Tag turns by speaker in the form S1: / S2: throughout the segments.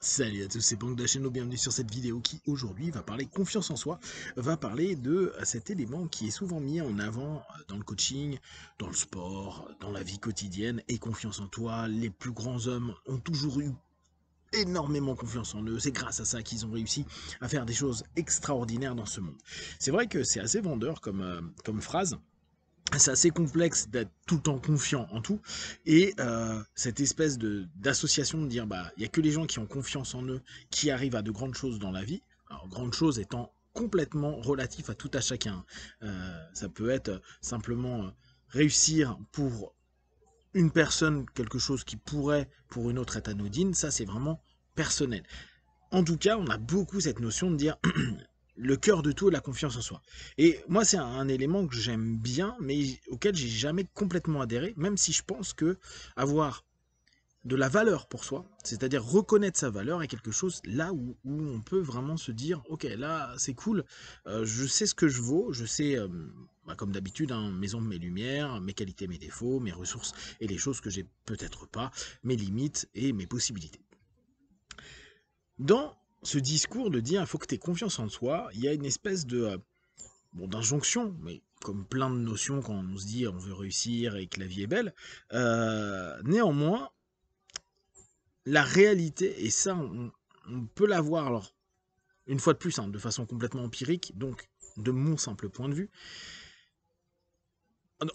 S1: Salut à tous, c'est Banque d'Acheno, bienvenue sur cette vidéo qui aujourd'hui va parler confiance en soi, va parler de cet élément qui est souvent mis en avant dans le coaching, dans le sport, dans la vie quotidienne, et confiance en toi. Les plus grands hommes ont toujours eu énormément confiance en eux, c'est grâce à ça qu'ils ont réussi à faire des choses extraordinaires dans ce monde. C'est vrai que c'est assez vendeur comme phrase, c'est assez complexe d'être tout le temps confiant en tout, et cette espèce d'association de dire bah il y a que les gens qui ont confiance en eux qui arrivent à de grandes choses dans la vie. Alors grandes choses étant complètement relatif à tout à chacun. Ça peut être simplement réussir pour une personne quelque chose qui pourrait pour une autre être anodine, ça c'est vraiment personnel. En tout cas, on a beaucoup cette notion de dire le cœur de tout est la confiance en soi. Et moi, c'est un élément que j'aime bien, mais auquel j'ai jamais complètement adhéré, même si je pense que avoir de la valeur pour soi, c'est-à-dire reconnaître sa valeur, est quelque chose là où on peut vraiment se dire, ok, là c'est cool, je sais ce que je vaux, je sais, bah, comme d'habitude, hein, mes ombres, mes lumières, mes qualités, mes défauts, mes ressources et les choses que j'ai peut-être pas, mes limites et mes possibilités. Dans ce discours de dire il faut que tu aies confiance en toi, il y a une espèce de bon, d'injonction, mais comme plein de notions quand on se dit on veut réussir et que la vie est belle. Néanmoins, la réalité, et ça on peut l'avoir alors une fois de plus, hein, de façon complètement empirique, donc de mon simple point de vue,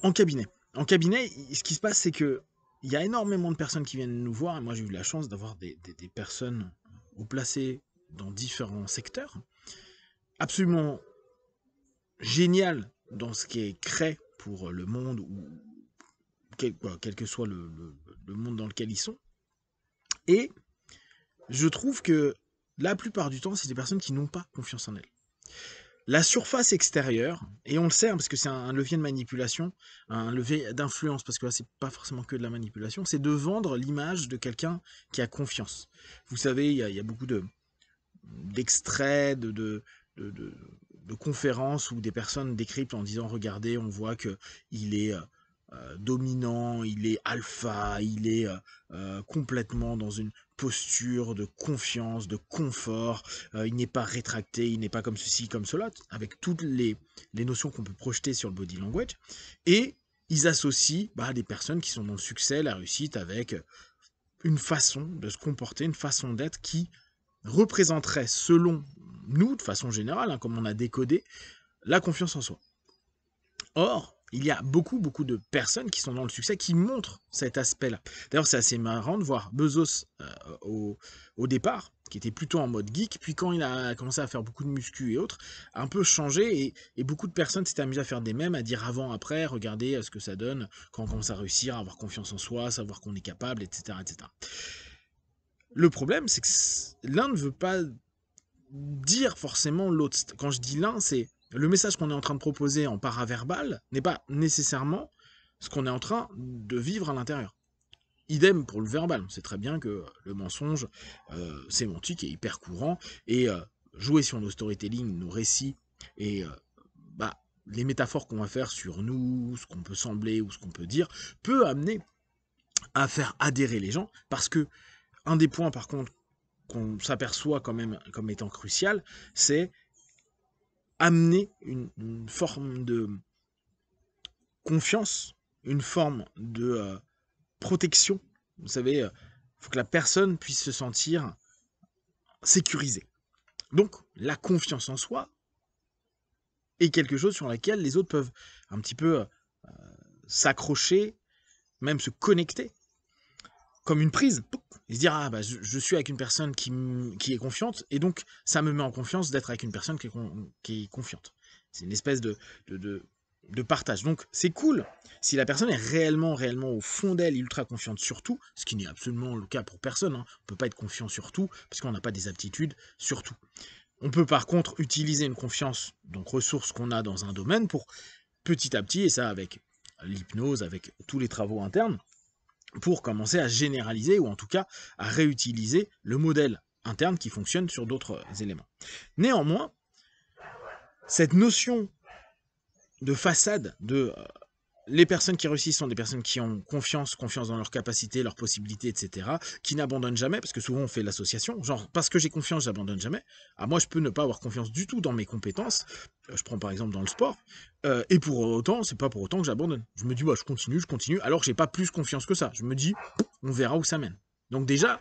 S1: en cabinet. En cabinet, ce qui se passe, c'est que il y a énormément de personnes qui viennent nous voir, et moi j'ai eu la chance d'avoir des personnes haut placées dans différents secteurs, absolument génial dans ce qui est créé pour le monde, ou quel que soit le monde dans lequel ils sont. Et je trouve que la plupart du temps, c'est des personnes qui n'ont pas confiance en elles. La surface extérieure, et on le sait, hein, parce que c'est un levier de manipulation, un levier d'influence, parce que là, c'est pas forcément que de la manipulation, c'est de vendre l'image de quelqu'un qui a confiance. Vous savez, il y a beaucoup d'extraits, de conférences où des personnes décryptent en disant regardez, on voit que il est dominant, il est alpha, il est complètement dans une posture de confiance, de confort, il n'est pas rétracté, il n'est pas comme ceci, comme cela, avec toutes les notions qu'on peut projeter sur le body language, et ils associent des personnes qui sont dans le succès, la réussite, avec une façon de se comporter, une façon d'être qui représenterait, selon nous, de façon générale, hein, comme on a décodé, la confiance en soi. Or, il y a beaucoup de personnes qui sont dans le succès qui montrent cet aspect-là. D'ailleurs, c'est assez marrant de voir Bezos au départ, qui était plutôt en mode geek, puis quand il a commencé à faire beaucoup de muscu et autres, a un peu changé, et beaucoup de personnes s'étaient amusées à faire des mèmes, à dire avant, après, regardez ce que ça donne quand on commence à réussir, à avoir confiance en soi, savoir qu'on est capable, etc., etc. Le problème, c'est que l'un ne veut pas dire forcément l'autre. Quand je dis l'un, c'est le message qu'on est en train de proposer en paraverbal n'est pas nécessairement ce qu'on est en train de vivre à l'intérieur. Idem pour le verbal. On sait très bien que le mensonge sémantique est hyper courant, et jouer sur nos storytelling, nos récits, et les métaphores qu'on va faire sur nous, ce qu'on peut sembler ou ce qu'on peut dire, peut amener à faire adhérer les gens, parce que un des points par contre qu'on s'aperçoit quand même comme étant crucial, c'est amener une forme de confiance, une forme de protection. Vous savez, il faut que la personne puisse se sentir sécurisée. Donc, la confiance en soi est quelque chose sur laquelle les autres peuvent un petit peu s'accrocher, même se connecter, comme une prise, et se dire ah bah je suis avec une personne qui est confiante, et donc ça me met en confiance d'être avec une personne qui est confiante. C'est une espèce de partage. Donc c'est cool si la personne est réellement au fond d'elle ultra confiante sur tout, ce qui n'est absolument le cas pour personne, hein. On ne peut pas être confiant sur tout parce qu'on n'a pas des aptitudes sur tout. On peut par contre utiliser une confiance, donc ressource qu'on a dans un domaine, pour petit à petit, et ça avec l'hypnose, avec tous les travaux internes, pour commencer à généraliser, ou en tout cas à réutiliser le modèle interne qui fonctionne sur d'autres éléments. Néanmoins, cette notion de façade, de les personnes qui réussissent sont des personnes qui ont confiance dans leurs capacités, leurs possibilités, etc., qui n'abandonnent jamais, parce que souvent on fait l'association, genre parce que j'ai confiance, j'abandonne jamais. Ah, moi, je peux ne pas avoir confiance du tout dans mes compétences, je prends par exemple dans le sport, et pour autant, c'est pas pour autant que j'abandonne. Je me dis, bah, je continue, alors que j'ai pas plus confiance que ça. Je me dis, on verra où ça mène. Donc déjà,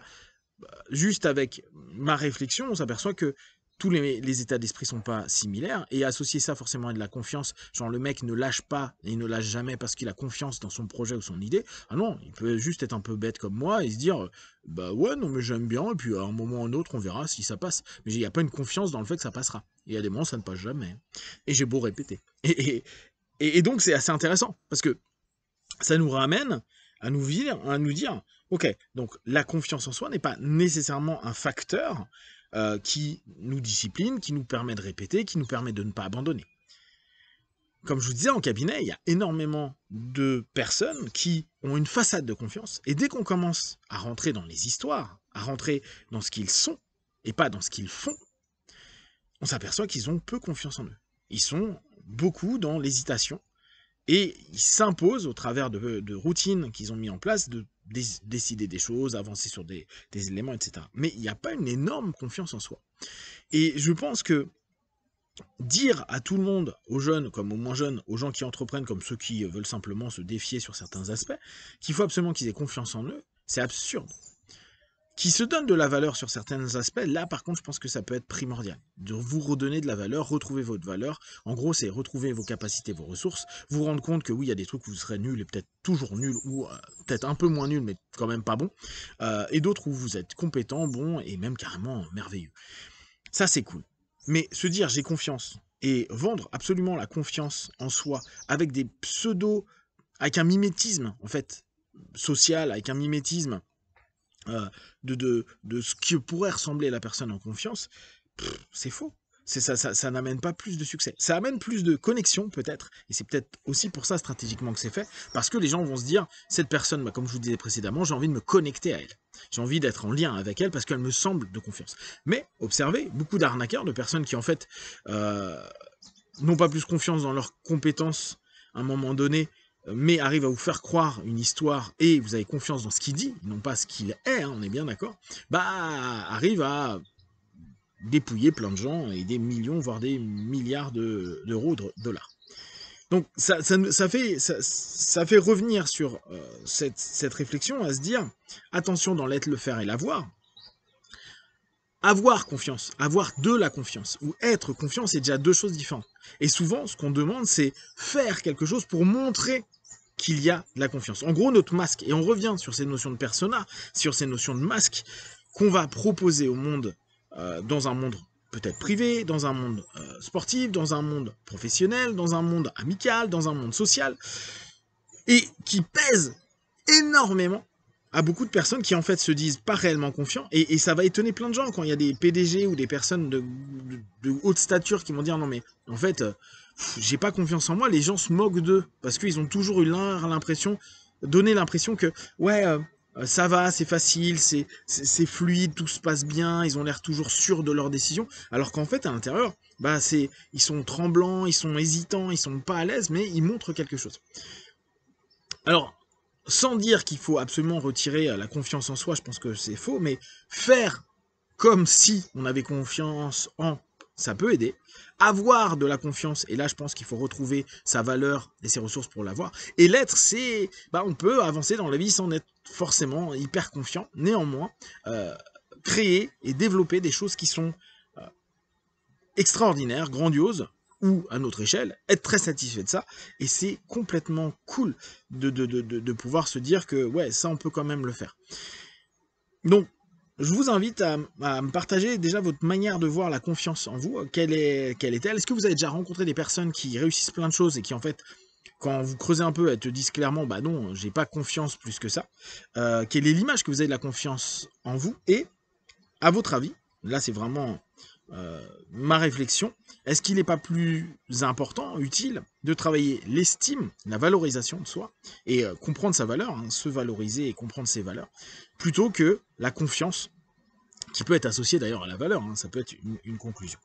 S1: juste avec ma réflexion, on s'aperçoit que tous les états d'esprit sont pas similaires, et associer ça forcément à de la confiance, genre le mec ne lâche pas et ne lâche jamais parce qu'il a confiance dans son projet ou son idée. Ah non, il peut juste être un peu bête comme moi et se dire bah ouais, non mais j'aime bien, et puis à un moment ou un autre on verra si ça passe. Mais il n'y a pas une confiance dans le fait que ça passera. Et il y a des moments ça ne passe jamais. Et j'ai beau répéter. Et donc c'est assez intéressant, parce que ça nous ramène à nous dire, ok, donc la confiance en soi n'est pas nécessairement un facteur qui nous discipline, qui nous permet de répéter, qui nous permet de ne pas abandonner. Comme je vous disais, en cabinet, il y a énormément de personnes qui ont une façade de confiance, et dès qu'on commence à rentrer dans les histoires, à rentrer dans ce qu'ils sont, et pas dans ce qu'ils font, on s'aperçoit qu'ils ont peu confiance en eux. Ils sont beaucoup dans l'hésitation, et ils s'imposent au travers de routines qu'ils ont mis en place, de décider des choses, avancer sur des éléments, etc. Mais il n'y a pas une énorme confiance en soi. Et je pense que dire à tout le monde, aux jeunes comme aux moins jeunes, aux gens qui entreprennent comme ceux qui veulent simplement se défier sur certains aspects, qu'il faut absolument qu'ils aient confiance en eux, c'est absurde. Qui se donnent de la valeur sur certains aspects, là par contre je pense que ça peut être primordial. De vous redonner de la valeur, retrouver votre valeur. En gros c'est retrouver vos capacités, vos ressources, vous rendre compte que oui il y a des trucs où vous serez nul et peut-être toujours nul, ou peut-être un peu moins nul mais quand même pas bon, et d'autres où vous êtes compétent, bon et même carrément merveilleux. Ça c'est cool. Mais se dire j'ai confiance et vendre absolument la confiance en soi avec des pseudos, avec un mimétisme en fait social, avec un mimétisme de ce que pourrait ressembler la personne en confiance, c'est faux. Ça n'amène pas plus de succès. Ça amène plus de connexion peut-être, et c'est peut-être aussi pour ça stratégiquement que c'est fait, parce que les gens vont se dire, cette personne, bah, comme je vous disais précédemment, j'ai envie de me connecter à elle. J'ai envie d'être en lien avec elle parce qu'elle me semble de confiance. Mais observez, beaucoup d'arnaqueurs, de personnes qui en fait n'ont pas plus confiance dans leurs compétences à un moment donné, mais arrive à vous faire croire une histoire et vous avez confiance dans ce qu'il dit, non pas ce qu'il est, hein, on est bien d'accord, bah arrive à dépouiller plein de gens et des millions, voire des milliards d'euros, de dollars. Donc ça fait revenir sur cette réflexion à se dire, attention dans l'être, le faire et l'avoir. Avoir confiance, avoir de la confiance, ou être confiant, c'est déjà deux choses différentes. Et souvent, ce qu'on demande, c'est faire quelque chose pour montrer qu'il y a de la confiance. En gros, notre masque, et on revient sur ces notions de persona, sur ces notions de masque, qu'on va proposer au monde, dans un monde peut-être privé, dans un monde sportif, dans un monde professionnel, dans un monde amical, dans un monde social, et qui pèse énormément à beaucoup de personnes qui en fait se disent pas réellement confiants, et ça va étonner plein de gens quand il y a des PDG ou des personnes de haute stature qui vont dire non mais en fait j'ai pas confiance en moi, les gens se moquent d'eux parce qu'ils ont toujours eu l'impression, donné l'impression que ouais ça va, c'est facile, c'est fluide, tout se passe bien, ils ont l'air toujours sûrs de leurs décisions, alors qu'en fait à l'intérieur, bah ils sont tremblants, ils sont hésitants, ils sont pas à l'aise, mais ils montrent quelque chose. Alors, sans dire qu'il faut absolument retirer la confiance en soi, je pense que c'est faux, mais faire comme si on avait confiance en, ça peut aider. Avoir de la confiance, et là je pense qu'il faut retrouver sa valeur et ses ressources pour l'avoir. Et l'être, c'est, bah, on peut avancer dans la vie sans être forcément hyper confiant. Néanmoins, créer et développer des choses qui sont extraordinaires, grandioses, ou à notre échelle, être très satisfait de ça, et c'est complètement cool de pouvoir se dire que ouais, ça on peut quand même le faire. Donc, je vous invite à me partager déjà votre manière de voir la confiance en vous, quelle est-elle? Est-ce que vous avez déjà rencontré des personnes qui réussissent plein de choses et qui en fait, quand vous creusez un peu, elles te disent clairement, bah non, j'ai pas confiance plus que ça. Quelle est l'image que vous avez de la confiance en vous? Et, à votre avis, là c'est vraiment ma réflexion, est-ce qu'il n'est pas plus important, utile, de travailler l'estime, la valorisation de soi, et comprendre sa valeur, hein, se valoriser et comprendre ses valeurs, plutôt que la confiance, qui peut être associée d'ailleurs à la valeur, hein, ça peut être une conclusion.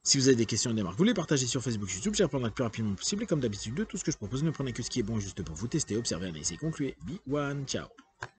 S1: Si vous avez des questions et des remarques, vous les partagez sur Facebook, YouTube, j'y répondrai le plus rapidement possible. Et comme d'habitude, de tout ce que je propose, ne prenez que ce qui est bon et juste pour vous tester, observer, analyser, conclure. Be one, ciao.